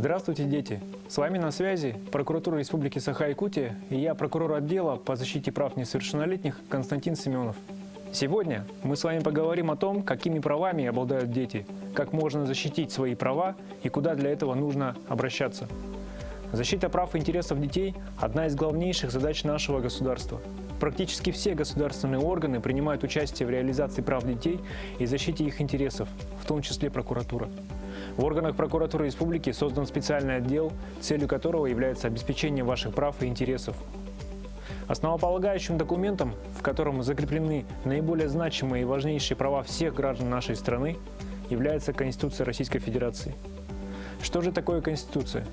Здравствуйте, дети! С вами на связи прокуратура Республики Саха-Якутия и я, прокурор отдела по защите прав несовершеннолетних Константин Семенов. Сегодня мы с вами поговорим о том, какими правами обладают дети, как можно защитить свои права и куда для этого нужно обращаться. Защита прав и интересов детей – одна из главнейших задач нашего государства. Практически все государственные органы принимают участие в реализации прав детей и защите их интересов, в том числе прокуратура. В органах прокуратуры республики создан специальный отдел, целью которого является обеспечение ваших прав и интересов. Основополагающим документом, в котором закреплены наиболее значимые и важнейшие права всех граждан нашей страны, является Конституция Российской Федерации. Что же такое Конституция?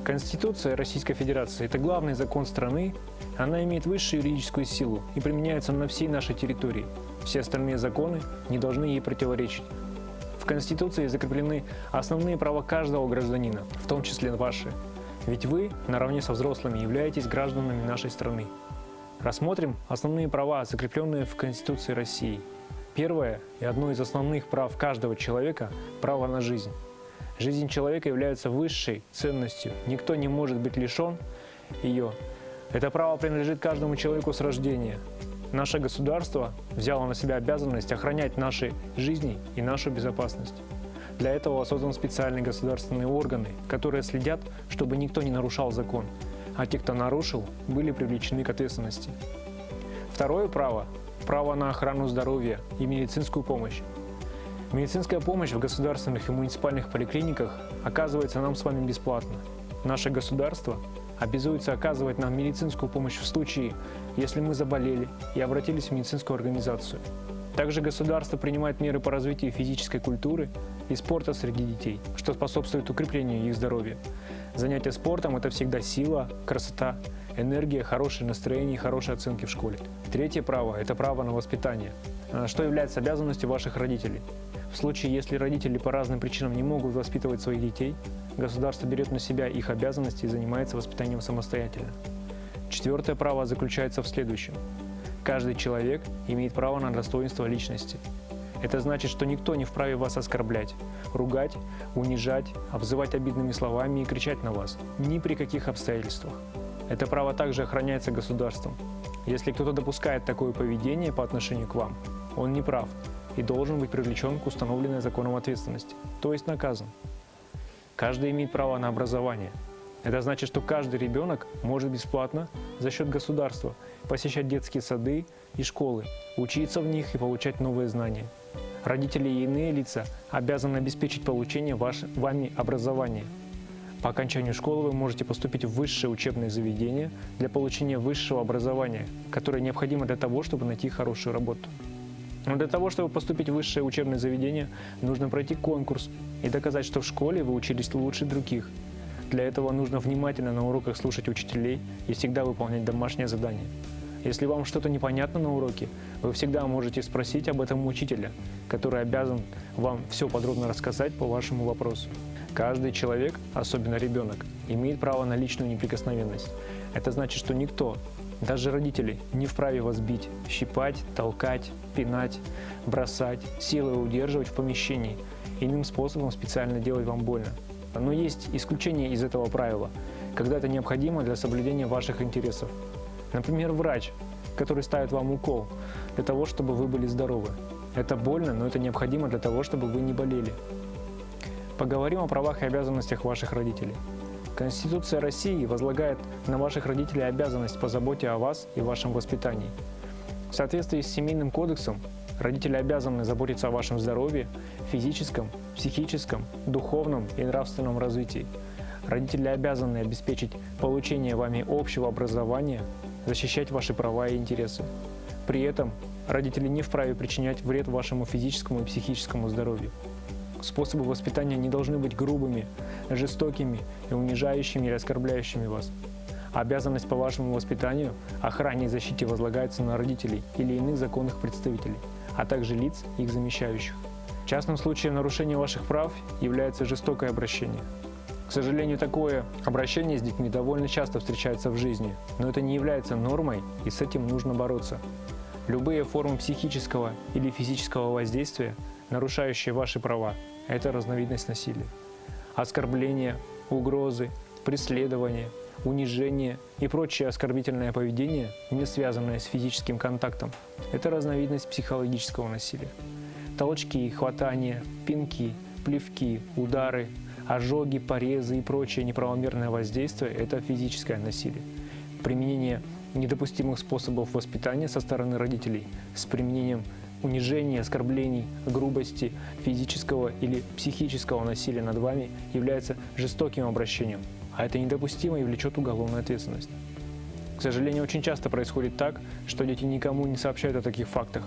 Конституция Российской Федерации – это главный закон страны, она имеет высшую юридическую силу и применяется на всей нашей территории. Все остальные законы не должны ей противоречить. В Конституции закреплены основные права каждого гражданина, в том числе ваши. Ведь вы, наравне со взрослыми, являетесь гражданами нашей страны. Рассмотрим основные права, закрепленные в Конституции России. Первое и одно из основных прав каждого человека – право на жизнь. Жизнь человека является высшей ценностью, никто не может быть лишен ее. Это право принадлежит каждому человеку с рождения. Наше государство взяло на себя обязанность охранять наши жизни и нашу безопасность. Для этого созданы специальные государственные органы, которые следят, чтобы никто не нарушал закон, а те, кто нарушил, были привлечены к ответственности. Второе право – право на охрану здоровья и медицинскую помощь. Медицинская помощь в государственных и муниципальных поликлиниках оказывается нам с вами бесплатно. Наше государство обязуется оказывать нам медицинскую помощь в случае, если мы заболели и обратились в медицинскую организацию. Также государство принимает меры по развитию физической культуры и спорта среди детей, что способствует укреплению их здоровья. Занятия спортом – это всегда сила, красота, энергия, хорошее настроение и хорошие оценки в школе. Третье право – это право на воспитание, что является обязанностью ваших родителей. В случае, если родители по разным причинам не могут воспитывать своих детей, государство берет на себя их обязанности и занимается воспитанием самостоятельно. Четвертое право заключается в следующем. Каждый человек имеет право на достоинство личности. Это значит, что никто не вправе вас оскорблять, ругать, унижать, обзывать обидными словами и кричать на вас. Ни при каких обстоятельствах. Это право также охраняется государством. Если кто-то допускает такое поведение по отношению к вам, он не прав и должен быть привлечен к установленной законом ответственности, то есть наказан. Каждый имеет право на образование. Это значит, что каждый ребенок может бесплатно за счет государства посещать детские сады и школы, учиться в них и получать новые знания. Родители и иные лица обязаны обеспечить получение вами образования. По окончанию школы вы можете поступить в высшее учебное заведение для получения высшего образования, которое необходимо для того, чтобы найти хорошую работу. Но для того, чтобы поступить в высшее учебное заведение, нужно пройти конкурс и доказать, что в школе вы учились лучше других. Для этого нужно внимательно на уроках слушать учителей и всегда выполнять домашнее задание. Если вам что-то непонятно на уроке, вы всегда можете спросить об этом учителя, который обязан вам все подробно рассказать по вашему вопросу. Каждый человек, особенно ребенок, имеет право на личную неприкосновенность. Это значит, что никто, даже родители, не вправе вас бить, щипать, толкать, пинать, бросать, силой удерживать в помещении, иным способом специально делать вам больно. Но есть исключение из этого правила, когда это необходимо для соблюдения ваших интересов. Например, врач, который ставит вам укол для того, чтобы вы были здоровы. Это больно, но это необходимо для того, чтобы вы не болели. Поговорим о правах и обязанностях ваших родителей. Конституция России возлагает на ваших родителей обязанность по заботе о вас и вашем воспитании. В соответствии с Семейным кодексом, родители обязаны заботиться о вашем здоровье, физическом, психическом, духовном и нравственном развитии. Родители обязаны обеспечить получение вами общего образования, защищать ваши права и интересы. При этом родители не вправе причинять вред вашему физическому и психическому здоровью. Способы воспитания не должны быть грубыми, жестокими и унижающими или оскорбляющими вас. Обязанность по вашему воспитанию, охране и защите возлагается на родителей или иных законных представителей, а также лиц, их замещающих. Частным случаем нарушения ваших прав является жестокое обращение. К сожалению, такое обращение с детьми довольно часто встречается в жизни, но это не является нормой, и с этим нужно бороться. Любые формы психического или физического воздействия, нарушающие ваши права, это разновидность насилия. Оскорбления, угрозы, преследование, унижение и прочее оскорбительное поведение, не связанное с физическим контактом, это разновидность психологического насилия. Толчки, хватания, пинки, плевки, удары, ожоги, порезы и прочее неправомерное воздействие – это физическое насилие. Применение недопустимых способов воспитания со стороны родителей с применением унижения, оскорблений, грубости, физического или психического насилия над вами является жестоким обращением, а это недопустимо и влечет уголовную ответственность. К сожалению, очень часто происходит так, что дети никому не сообщают о таких фактах,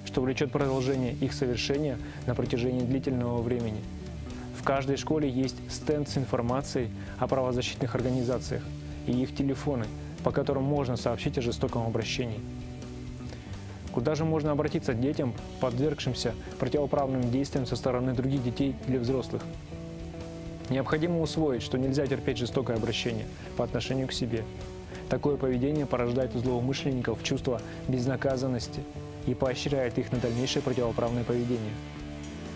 что влечет продолжение их совершения на протяжении длительного времени. В каждой школе есть стенд с информацией о правозащитных организациях и их телефоны, по которым можно сообщить о жестоком обращении. Куда же можно обратиться к детям, подвергшимся противоправным действиям со стороны других детей или взрослых? Необходимо усвоить, что нельзя терпеть жестокое обращение по отношению к себе. Такое поведение порождает у злоумышленников чувство безнаказанности и поощряет их на дальнейшее противоправное поведение.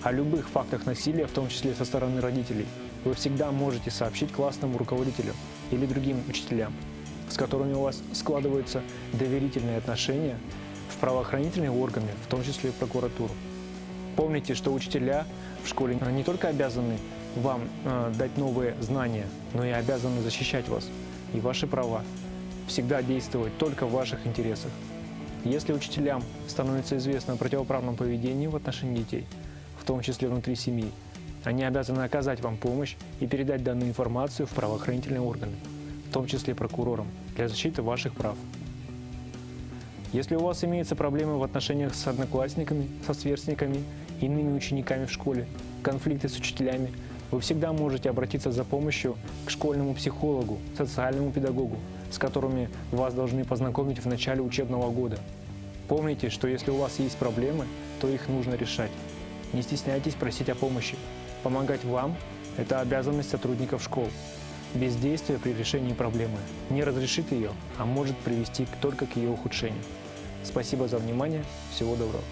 О любых фактах насилия, в том числе со стороны родителей, вы всегда можете сообщить классному руководителю или другим учителям, с которыми у вас складываются доверительные отношения, в правоохранительные органы, в том числе и в прокуратуру. Помните, что учителя в школе не только обязаны вам дать новые знания, но и обязаны защищать вас и ваши права, всегда действовать только в ваших интересах. Если учителям становится известно о противоправном поведении в отношении детей, в том числе внутри семьи, они обязаны оказать вам помощь и передать данную информацию в правоохранительные органы, в том числе прокурорам, для защиты ваших прав. Если у вас имеются проблемы в отношениях с одноклассниками, со сверстниками, иными учениками в школе, конфликты с учителями, вы всегда можете обратиться за помощью к школьному психологу, социальному педагогу, с которыми вас должны познакомить в начале учебного года. Помните, что если у вас есть проблемы, то их нужно решать. Не стесняйтесь просить о помощи. Помогать вам – это обязанность сотрудников школ. Бездействие при решении проблемы не разрешит ее, а может привести только к ее ухудшению. Спасибо за внимание. Всего доброго.